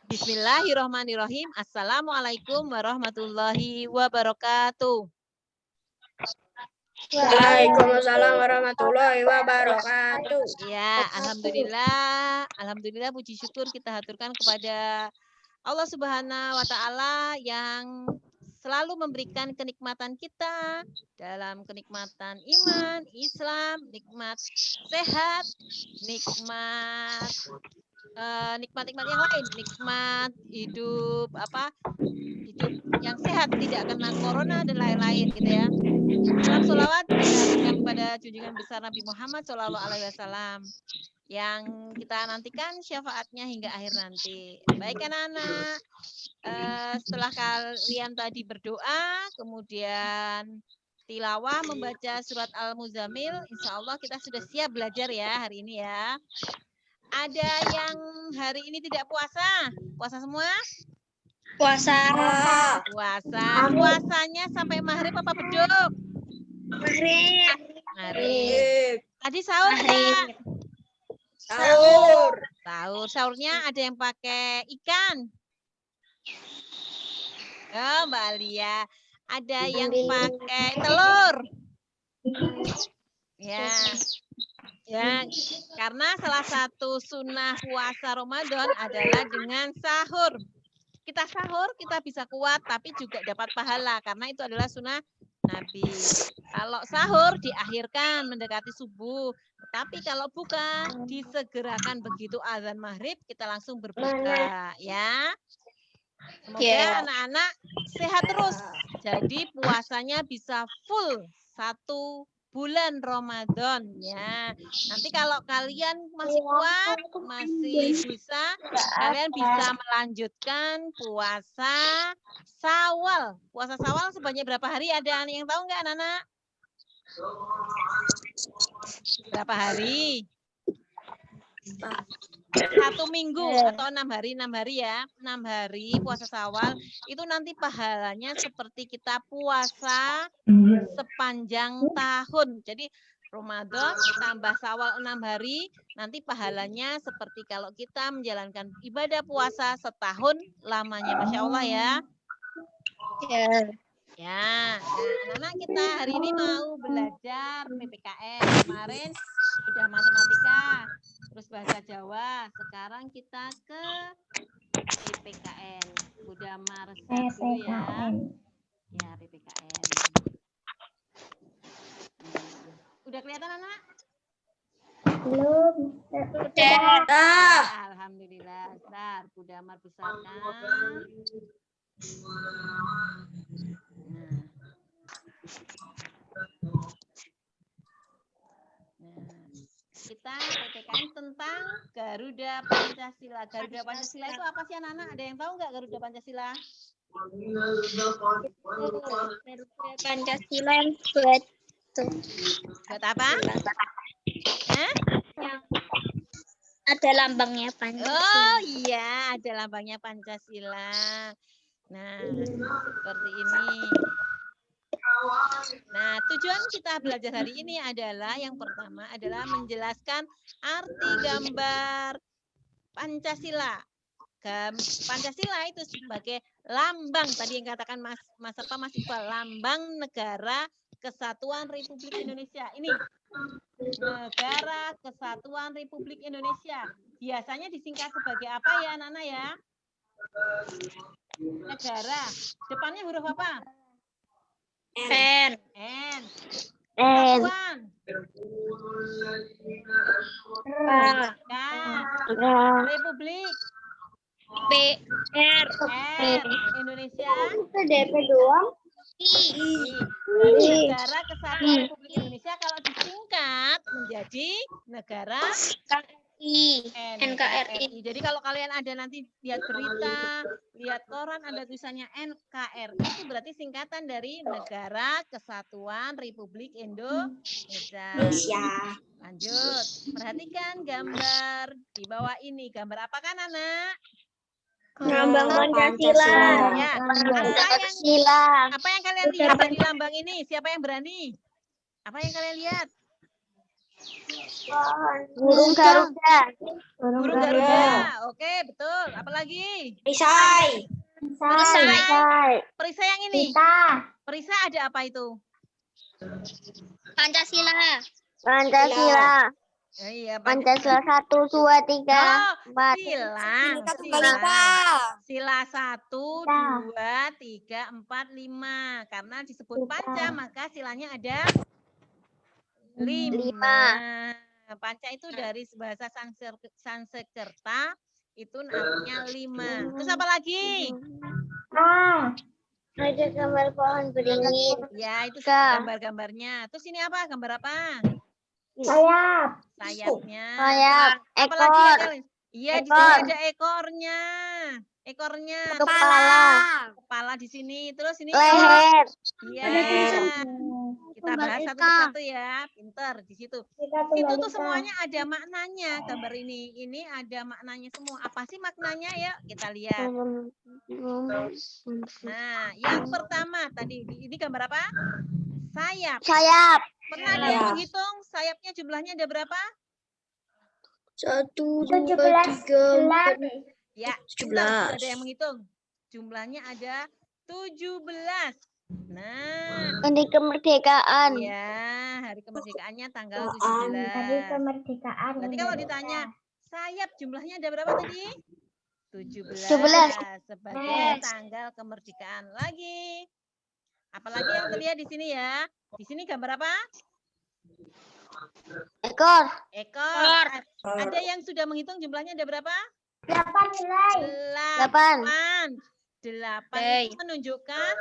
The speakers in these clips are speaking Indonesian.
Bismillahirrahmanirrahim. Assalamualaikum warahmatullahi wabarakatuh. Waalaikumsalam warahmatullahi wabarakatuh. Ya, alhamdulillah puji syukur kita haturkan kepada Allah Subhanahu wa taala yang selalu memberikan kenikmatan kita dalam kenikmatan iman, Islam, nikmat sehat, nikmat nikmat-nikmat yang lain, nikmat hidup hidup yang sehat, tidak kena corona dan lain-lain gitu ya. Salam sholawat kita haturkan kepada junjungan besar Nabi Muhammad SAW yang kita nantikan syafaatnya hingga akhir nanti. Baik anak-anak, setelah kalian tadi berdoa, kemudian tilawah membaca surat Al-Muzammil, insya Allah kita sudah siap belajar ya hari ini ya. Ada yang hari ini tidak puasa? Puasa semua? Puasa. Puasa. Puasanya sampai maghrib apa beduk? Maghrib. Tadi sahur enggak? Sahur. Sahurnya ada yang pakai ikan. Oh, Mbak Alia. Ada yang pakai telur. Ya. Ya, karena salah satu sunnah puasa Ramadan adalah dengan sahur. Kita sahur, kita bisa kuat, tapi juga dapat pahala. Karena itu adalah sunnah Nabi. Kalau sahur diakhirkan mendekati subuh. Tapi kalau buka, disegerakan begitu azan maghrib, kita langsung berbuka. Ya. Semoga anak-anak sehat terus. Jadi puasanya bisa full 1 bulan Ramadan ya. Nanti kalau kalian masih kuat, masih bisa, kalian bisa melanjutkan puasa Syawal. Puasa Syawal sebanyak berapa hari? Ada yang tahu nggak anak-anak? Berapa hari? 1 minggu atau 6 hari ya. 6 hari puasa Syawal itu nanti pahalanya seperti kita puasa sepanjang tahun. Jadi Ramadan tambah Syawal 6 hari, nanti pahalanya seperti kalau kita menjalankan ibadah puasa setahun lamanya. Masya Allah ya. Ya, nah, anak-anak kita hari ini mau belajar PPKN. Kemarin sudah matematika, terus bahasa Jawa. Sekarang kita ke PPKN. Udah Marsat dulu ya. Ya, PPKN. Udah kelihatan anak? Belum. Alhamdulillah. Bentar, Bunda Mar besarkan. Kita PPKN tentang Garuda Pancasila. Garuda Pancasila itu apa sih anak-anak? Ada yang tahu nggak Garuda Pancasila? Garuda Pancasila yang buat apa? Ada lambangnya Pancasila. Oh iya, ada lambangnya Pancasila. Nah, seperti ini. Nah, tujuan kita belajar hari ini adalah yang pertama adalah menjelaskan arti gambar Pancasila. Pancasila itu sebagai lambang tadi yang katakan Mas Iqbal, lambang negara Kesatuan Republik Indonesia. Ini Negara Kesatuan Republik Indonesia. Biasanya disingkat sebagai apa ya anak-anak ya? Negara. Depannya huruf apa? N. Kesatuan. Republik. R. Indonesia. DP doang. Negara Kesatuan Republik Indonesia kalau disingkat menjadi negara NKRI. Jadi kalau kalian ada nanti lihat berita, lihat koran ada tulisannya NKRI, itu berarti singkatan dari Negara Kesatuan Republik Indonesia. Lanjut, perhatikan gambar di bawah ini. Gambar apa kan anak? Lambang Pancasila. Ya. Apa yang kalian lihat dari lambang ini? Siapa yang berani? Apa yang kalian lihat? Burung Garuda. Burung Garuda. Oke, betul. Apalagi? Perisai. Perisai yang ini. Perisai ada apa itu? Pancasila. Oh, iya, Pancasila 1, 2, 3, Oh, 4. Sila 1, 2, 3, 4, 5. Karena disebut panca, maka silanya ada 5. Panca itu dari bahasa Sanskerta, itu artinya 5. Terus apa lagi? Ada gambar pohon beringin. Ya, itu gambar-gambarnya. Terus ini apa? Gambar apa? Sayapnya. Apa lagi ya, kalian? Iya, di sini ada ekornya. Kepala di sini. Terus ini Leher. Iya. Kita bahas satu persatu ya. Pinter di situ. Itu tuh semuanya ada maknanya gambar ini. Ini ada maknanya semua. Apa sih maknanya ya? Kita lihat. Nah, yang pertama tadi ini gambar apa? Sayap. Pernah ada yang menghitung sayapnya jumlahnya ada berapa? 1, 2, 3, 4. Ya, sudah ada yang menghitung. Jumlahnya ada 17. Nah, Hari kemerdekaan. ya, hari kemerdekaannya tanggal 17. Hari kemerdekaan. Berarti kalau ditanya sayap jumlahnya ada berapa tadi? 17. Sebagai tanggal kemerdekaan. Lagi. Apalagi yang terlihat di sini ya. Di sini gambar apa? Ekor. Ada yang sudah menghitung jumlahnya ada berapa? 8. 8 itu menunjukkan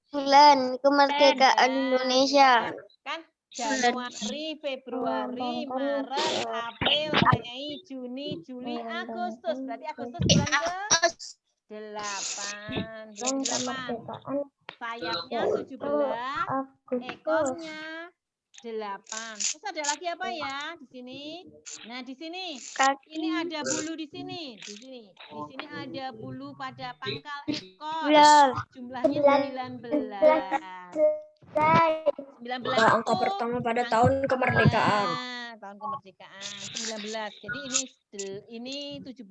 Bulan kemerdekaan Indonesia. Kan Januari, Februari, Maret, April, Mei, Juni, Juli, Agustus. Berarti Agustus bulan ke-8. Sayapnya 17, ekornya 8. Terus ada lagi apa ya di sini? Nah, di sini ini ada bulu di sini. Di sini ada bulu pada pangkal ekor. Jumlahnya 19. 19 angka pertama pada tahun kemerdekaan. Tahun kemerdekaan 19. Jadi ini 17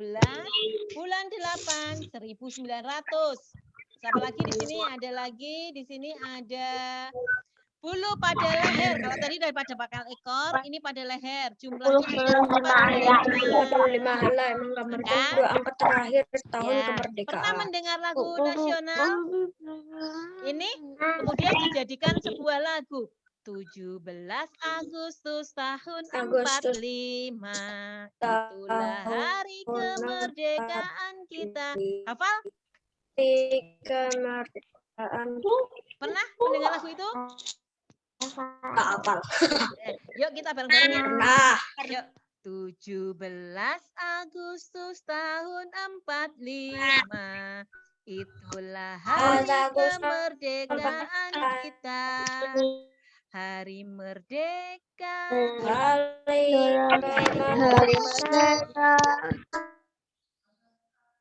bulan 8 1900. Siapa lagi di sini? Ada lagi di sini ada bulu pada leher. Kalau tadi daripada pangkal ekor, ini pada leher. Jumlahnya ada 45 helai. Emang gambar itu angka terakhir tahun kemerdekaan. Pernah mendengar lagu nasional? Ini kemudian dijadikan sebuah lagu. 17 Agustus tahun 45. Itulah hari kemerdekaan kita. Hafal? Kemerdekaan. Pernah mendengar lagu itu? Tak hafal. Yuk kita bareng-bareng ya. Nah. Yuk. 17 Agustus tahun 45. Itulah hari kemerdekaan kita. Hari merdeka.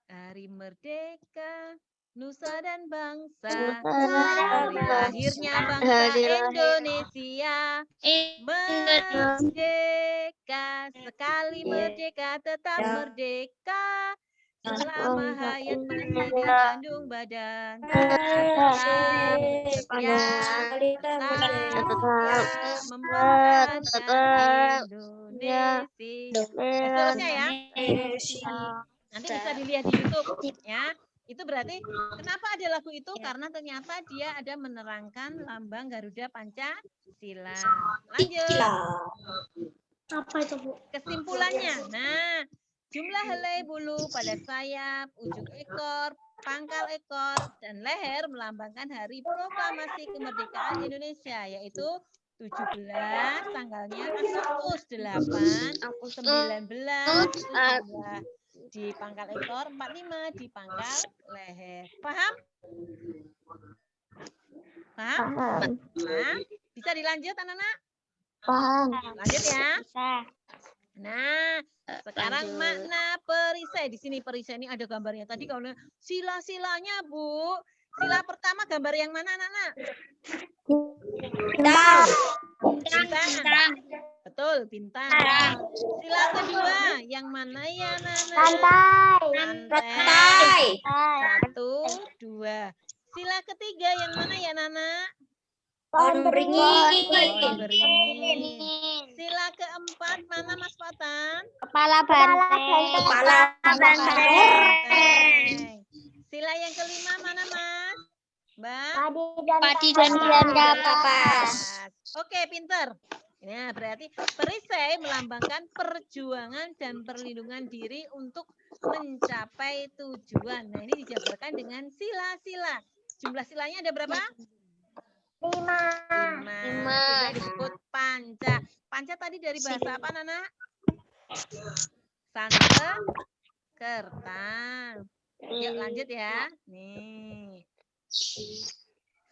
Hari merdeka. Nusa dan bangsa. Hari lahirnya bangsa Indonesia. Merdeka. Sekali merdeka tetap merdeka. Selama hayat masih dikandung badan. Mempertahankan Indonesia. Seterusnya ya. Nanti bisa dilihat di YouTube ya. Itu berarti kenapa ada lagu itu? Karena ternyata dia ada menerangkan lambang Garuda Pancasila. Lanjut. Apa itu, Bu? Kesimpulannya. Nah, jumlah helai bulu pada sayap, ujung ekor, pangkal ekor, dan leher melambangkan hari proklamasi kemerdekaan Indonesia, yaitu 17 tanggalnya Agustus 8, 19 itu jumlah di pangkal ekor, 45 di pangkal leher. Paham? Paham? Bisa dilanjut anak-anak? Paham. Lanjut ya. Bisa. Nah, sekarang makna perisai. Di sini perisai ini ada gambarnya. Tadi kalau sila-silanya, Bu. Sila pertama gambar yang mana, anak-anak? Bintang. Betul, bintang. Sila kedua, yang mana ya, Nana? Rantai. 1, 2. Sila ketiga, yang mana ya, Nana? Pohon beringin. Pohon beringin. Sila keempat, mana Mas Patan? Kepala banteng. Kepala Banteng. Sila yang kelima, mana Mas? Mbak? Padi dan kapas. Kapas. Oke, pinter. Nah, berarti perisai melambangkan perjuangan dan perlindungan diri untuk mencapai tujuan. Nah, ini dijabarkan dengan sila-sila. Jumlah silanya ada berapa? 5. Sehingga disebut panca. Panca tadi dari bahasa apa, Nana? Sanskerta. Yuk lanjut ya. Nih.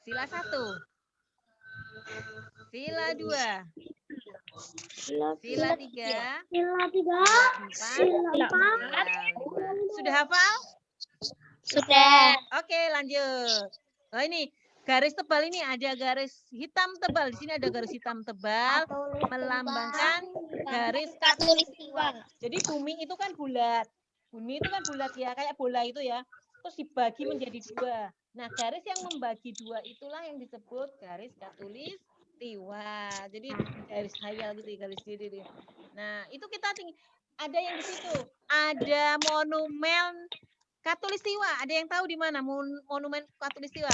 Sila 1. Sila 2. Sila 3. Sila 4. Sila 5. Sudah hafal? Sudah. Oke, lanjut. Oh, ini garis tebal ini ada garis hitam tebal. Di sini ada garis hitam tebal melambangkan garis katulistiwa. Jadi bumi itu kan bulat. Bumi itu kan bulat ya, kayak bola itu ya. Terus dibagi menjadi 2. Nah, garis yang membagi 2 itulah yang disebut garis katulistiwa. Jadi garis hayal gitu ya, garis diri. Nah, itu kita ada yang di situ. Ada monumen Katulistiwa. Ada yang tahu di mana monumen Katulistiwa?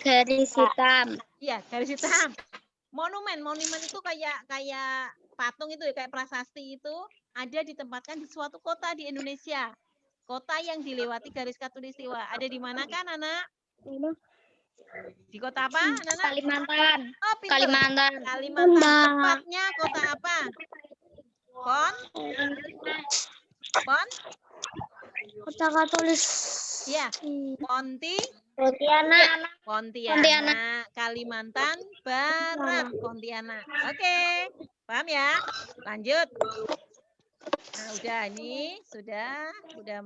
Garis hitam. Iya, garis hitam. Monumen itu kayak patung itu ya, kayak prasasti itu ada ditempatkan di suatu kota di Indonesia. Kota yang dilewati garis Katulistiwa. Ada di mana kan, Anak? Di kota apa, Anak? Kalimantan. Oh, pinter. Kalimantan. Tepatnya kota apa? Kota Katolik. Iya. Pontianak, Kalimantan Barat, Pontianak. Oke, paham ya? Lanjut. Nah, udah ini sudah nggak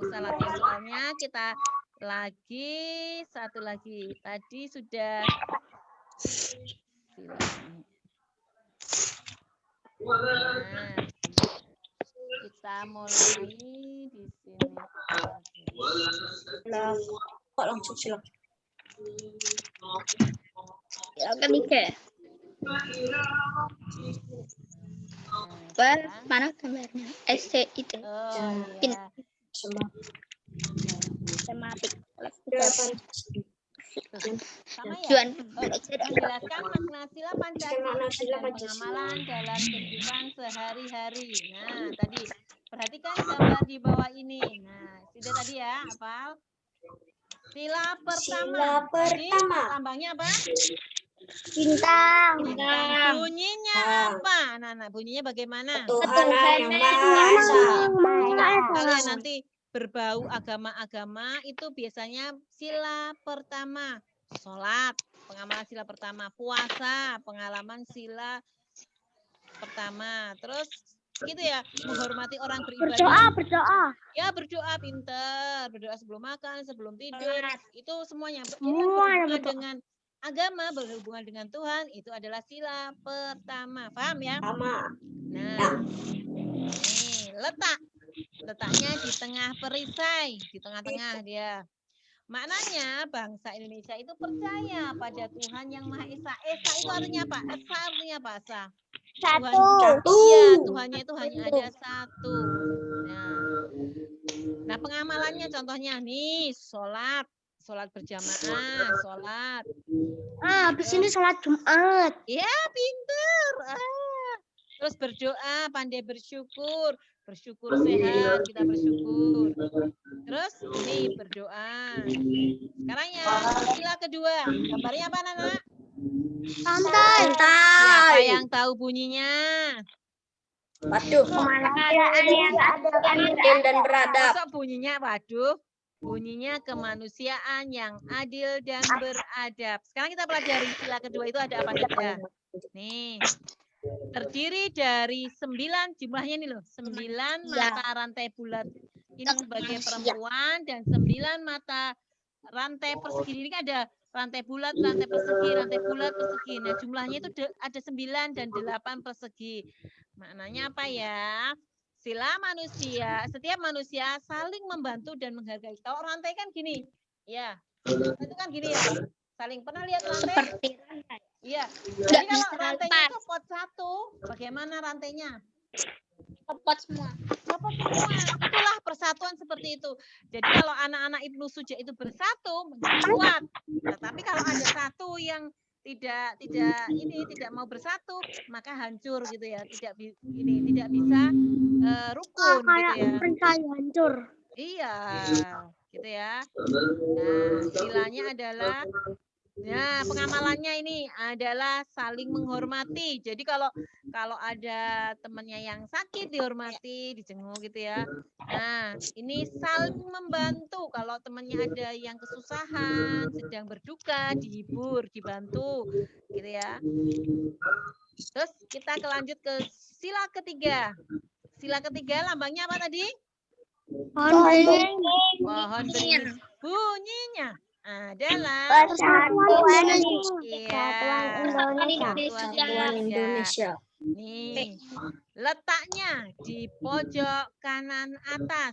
usah lagi soalnya, kita lagi satu lagi. Tadi sudah nah, kita mulai di sini. Kok langsung silang? Yang ketiga. Mana gambarnya? SC itu. Oh, iya. Tematik. Sama ya? Tujuan. Menjelaskan makna sila Pancasila dan pengamalan dalam kehidupan sehari-hari. Nah, tadi perhatikan gambar di bawah ini. Nah, sudah tadi ya, hafal? Sila pertama. Tadi lambangnya apa? Bintang. Bunyinya apa? Nah, bunyinya bagaimana? Tuhan yang Maha Esa. Kalian nanti berbau agama-agama itu biasanya sila pertama. Sholat, pengamalan sila pertama. Puasa, pengalaman sila pertama. Terus gitu ya, menghormati orang beribadah. Ya, berdoa pinter. Berdoa sebelum makan, sebelum tidur. Itu semuanya. Berhubungan dengan agama, berhubungan dengan Tuhan, itu adalah sila pertama. Paham ya? Sama. Nah, ini letaknya di tengah perisai, di tengah-tengah dia. Maknanya bangsa Indonesia itu percaya pada Tuhan yang Maha Esa. Esa itu artinya apa? Esa artinya apa? Esa. Satu. Iya, Tuhannya itu hanya ada satu. Nah, pengamalannya contohnya nih, sholat berjamaah, sholat. Habis ini sholat Jumat. Ya, pinter. Terus berdoa, pandai bersyukur sehat, kita bersyukur. Terus ini berdoa. Sekarang ya, sila kedua. Gambarnya apa, Nana? Pantai. Siapa yang tahu bunyinya? Waduh. Kemanusiaan yang Adil dan beradab. Masa bunyinya, waduh. Bunyinya kemanusiaan yang adil dan beradab. Sekarang kita pelajari sila kedua itu ada apa saja. Nih, terdiri dari 9, jumlahnya ini loh, 9 mata rantai bulat. Ini sebagai perempuan dan 9 mata rantai persegi. Ini ada rantai bulat, rantai persegi, rantai bulat, persegi. Nah, jumlahnya itu ada 9 dan 8 persegi. Maknanya apa ya? Setiap manusia saling membantu dan menghargai. Kalau rantai kan gini, ya, itu kan gini ya. Saling pernah lihat rantai? Seperti rantai. Iya. Nggak Jadi kalau bisa rantainya lepas. copot satu, bagaimana rantainya? Copot semua. Copot semua. Itulah persatuan seperti itu. Jadi kalau anak-anak Ibnu Suja itu bersatu menjadi kuat. Tetapi kalau ada satu yang tidak mau bersatu, maka hancur gitu ya. Tidak bisa rukun gitu ya. Pencahayaan hancur. Iya, gitu ya. Nah, istilahnya adalah pengamalannya ini adalah saling menghormati. Jadi kalau ada temannya yang sakit dihormati, dijenguk gitu ya. Nah, ini saling membantu. Kalau temannya ada yang kesusahan, sedang berduka, dihibur, dibantu, gitu ya. Terus kita lanjut ke sila ketiga. Sila ketiga lambangnya apa tadi? Pohon beringin. Bunyinya adalah Persatuan Indonesia. Nih, letaknya di pojok kanan atas.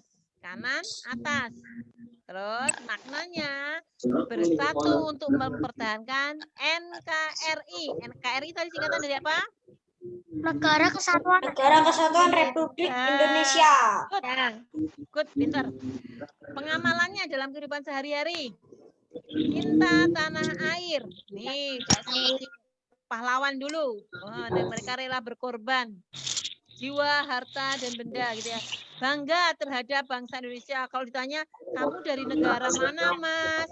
Terus maknanya bersatu untuk mempertahankan NKRI. NKRI tadi singkatan dari apa? Negara Kesatuan Republik Indonesia. Good, pinter. Pengamalannya dalam kehidupan sehari-hari. Cinta tanah air. Nih, kayak seperti pahlawan dulu. Dan mereka rela berkorban. Jiwa, harta, dan benda gitu ya. Bangga terhadap bangsa Indonesia. Kalau ditanya, kamu dari negara mana, Mas?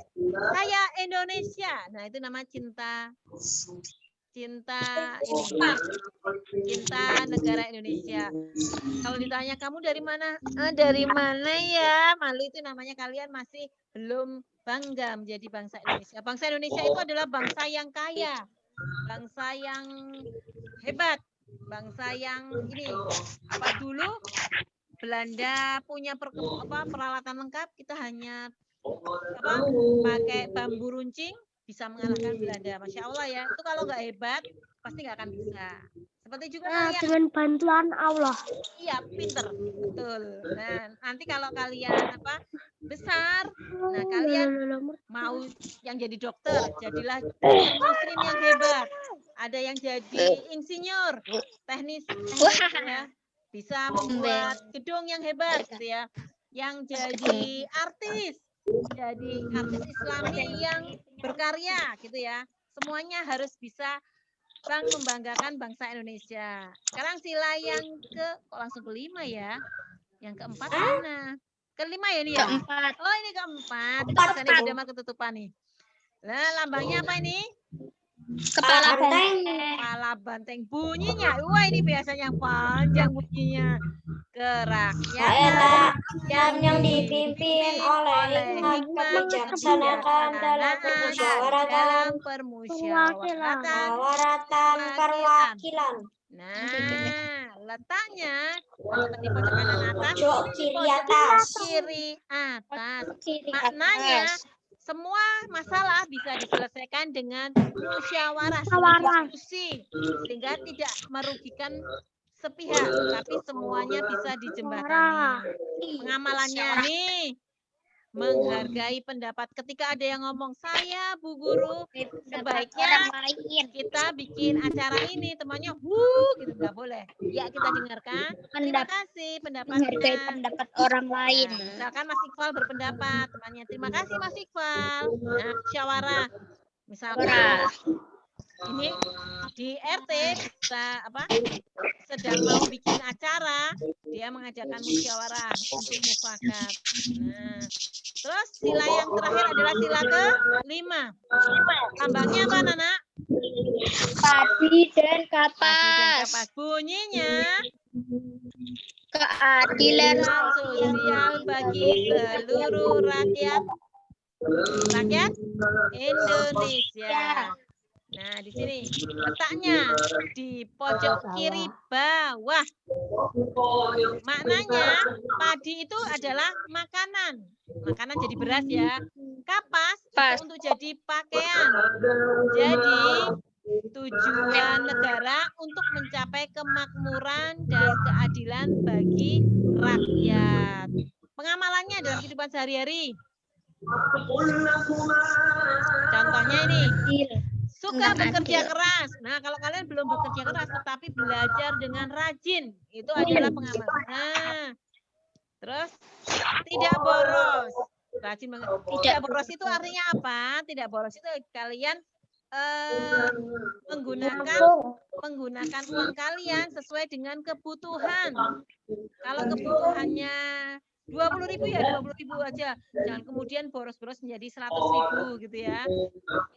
Saya Indonesia. Nah, itu nama cinta negara Indonesia. Kalau ditanya kamu dari mana? Dari mana ya? Malu itu namanya kalian masih belum bangga menjadi bangsa Indonesia. Bangsa Indonesia itu adalah bangsa yang kaya, bangsa yang hebat, bangsa yang dulu Belanda punya peralatan lengkap, kita hanya pakai bambu runcing bisa mengalahkan Belanda. Masya Allah ya. Itu kalau nggak hebat pasti nggak akan bisa. Seperti juga kalian. Dengan bantuan Allah. Iya, pinter, betul. Nah, nanti kalau kalian besar, nah kalian mau yang jadi dokter, jadilah muslim yang hebat. Ada yang jadi insinyur, teknis ya, bisa membuat gedung yang hebat, gitu ya. Yang jadi artis Islami yang berkarya, gitu ya. Semuanya harus bisa membanggakan bangsa Indonesia. Sekarang sila yang langsung kelima ya. Yang keempat mana? Kelima ya ini ya? Keempat. Oh, ini keempat. Tulisannya beda sama ketutupan nih. Nah, lambangnya apa ini? Kepala banteng. Bunyinya, wah ini biasanya panjang bunyinya. Kerakyatan yang dipimpin oleh hikmat dilaksanakan dalam perwakilan. Nah, letaknya di pojok kanan atas, kiri atas. Maknanya semua masalah bisa diselesaikan dengan musyawarah, diskusi, sehingga tidak merugikan sepihak, tapi semuanya bisa dijembatani. Pengamalannya nih, menghargai pendapat. Ketika ada yang ngomong, saya Bu Guru, sebaiknya kita bikin acara ini, temannya, gitu nggak boleh. Ya kita dengarkan. Terima kasih pendapatnya. Pendapat orang lain. Nah, misalkan Mas Iqbal berpendapat, temannya, terima kasih Mas Iqbal. Nah, musyawarah. Misalkan ini di RT bisa sedang mau bikin acara, dia mengajarkan musyawarah untuk mufakat. Nah, terus sila yang terakhir adalah sila ke-5. Lambangnya apa, Nana? Padi dan kapas. Bunyinya keadilan sosial bagi seluruh rakyat Indonesia. Nah, di sini letaknya di pojok kiri bawah. Maknanya padi itu adalah makanan. Makanan jadi beras ya. Kapas Pas. itu untuk jadi pakaian. Jadi tujuan negara untuk mencapai kemakmuran dan keadilan bagi rakyat. Pengamalannya dalam kehidupan sehari-hari. Contohnya ini, suka bekerja keras. Nah, kalau kalian belum bekerja keras tetapi belajar dengan rajin, itu adalah pengamalan. Nah, terus tidak boros. Rajin tidak boros itu artinya apa? Tidak boros itu kalian menggunakan uang kalian sesuai dengan kebutuhan. Kalau kebutuhannya 20.000 ya 20.000 aja. Jangan kemudian boros-boros menjadi 100.000 gitu ya.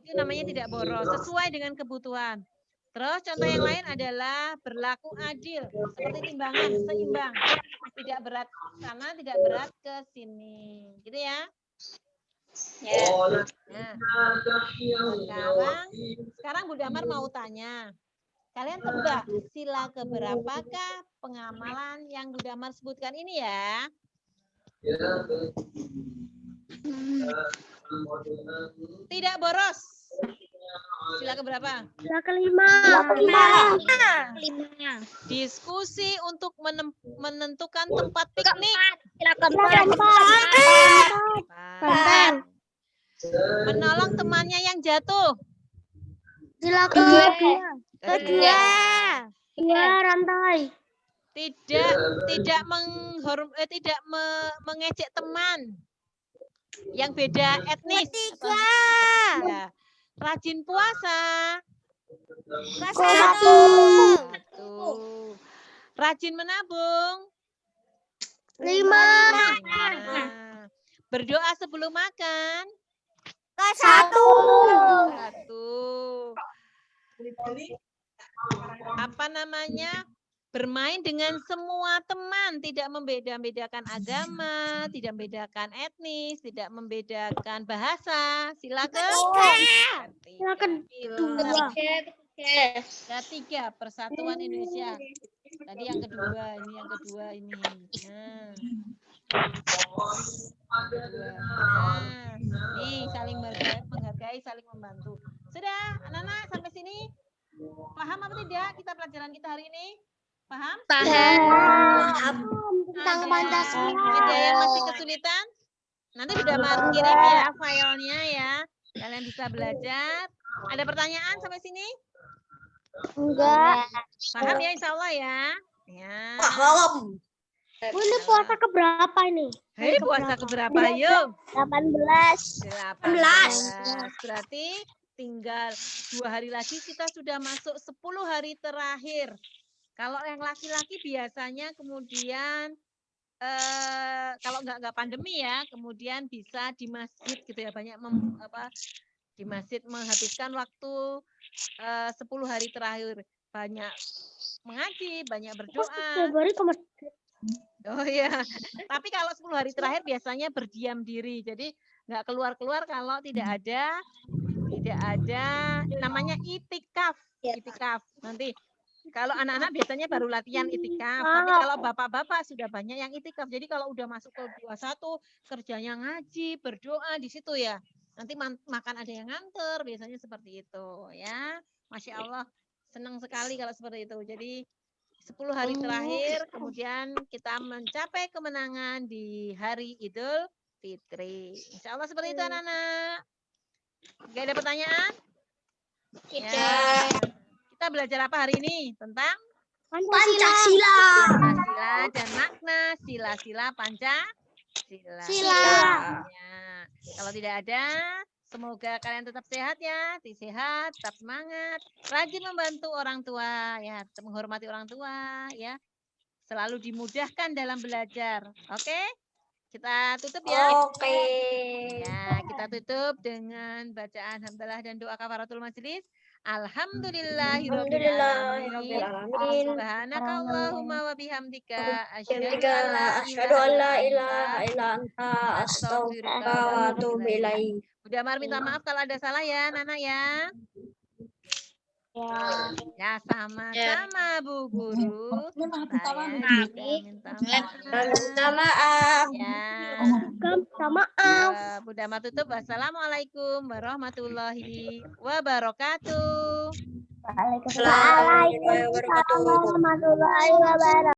Itu namanya tidak boros, sesuai dengan kebutuhan. Terus contoh yang lain adalah berlaku adil, seperti timbangan seimbang. Tidak berat sana, tidak berat ke sini. Gitu ya. Ya. Nah, sekarang Bu Damar mau tanya. Kalian tebak sila keberapakah pengamalan yang Bu Damar sebutkan ini ya? Tidak boros. Sila keberapa? Sila kelima. Diskusi untuk menentukan tempat piknik. Sila keempat. Menolong temannya yang jatuh. Sila kedua. Kedua. Rantai. Tidak mengejek teman yang beda etnis. Ya. Rajin puasa. Satu. Rajin menabung. 5. Berdoa sebelum makan. 1. Apa namanya? Bermain dengan semua teman, tidak membeda-bedakan agama, tidak membedakan etnis, tidak membedakan bahasa. Silakan. Ketiga, persatuan Indonesia. Tadi yang kedua, ini yang kedua ini. Nih saling menghargai, saling membantu. Sudah, anak-anak sampai sini paham apa tidak kita pelajaran kita hari ini? Paham? Tentang Pancasila. Ada yang masih kesulitan? Nanti sudah kirim ya filenya ya. Kalian bisa belajar. Ada pertanyaan sampai sini? Enggak. Paham ya insya Allah ya? Ya. Paham. Ini puasa keberapa ini? Hei, puasa keberapa yuk? 18. 18. Berarti tinggal 2 hari lagi kita sudah masuk 10 hari terakhir. Kalau yang laki-laki biasanya kemudian kalau nggak pandemi ya, kemudian bisa di masjid gitu ya, banyak di masjid menghabiskan waktu 10 hari terakhir, banyak mengaji, banyak berdoa. Oh iya, tapi kalau 10 hari terakhir biasanya berdiam diri, jadi nggak keluar-keluar kalau tidak ada namanya itikaf. Nanti kalau anak-anak biasanya baru latihan itikaf, tapi kalau bapak-bapak sudah banyak yang itikaf. Jadi kalau udah masuk ke 21 kerjanya ngaji, berdoa di situ ya. Nanti makan ada yang nganter, biasanya seperti itu ya. Masya Allah, senang sekali kalau seperti itu. Jadi 10 hari terakhir, kemudian kita mencapai kemenangan di hari Idul Fitri. Insya Allah seperti itu anak-anak. Gak ada pertanyaan? Tidak. Ya. Kita belajar apa hari ini? Tentang Pancasila. Dan makna sila-sila Pancasila. Ya. Kalau tidak ada, semoga kalian tetap sehat ya, tetap semangat, rajin membantu orang tua ya, menghormati orang tua ya, selalu dimudahkan dalam belajar. Oke? Kita tutup ya. Oke. Ya, kita tutup dengan bacaan hamdalah dan doa kafaratul majelis. Alhamdulillahirabbil alamin. Subhanakallahumma wa bihamdika asyhadu an la ilaha illa anta astaghfiruka wa atubu ilaik. Udah Mar minta maaf kalau ada salah ya, Nana ya. Ya, sama-sama Bu Guru. Saya juga minta maaf. Minta maaf. Ya. Minta maaf. Bunda tutup. Wassalamualaikum warahmatullahi wabarakatuh. Waalaikumsalam warahmatullahi wabarakatuh.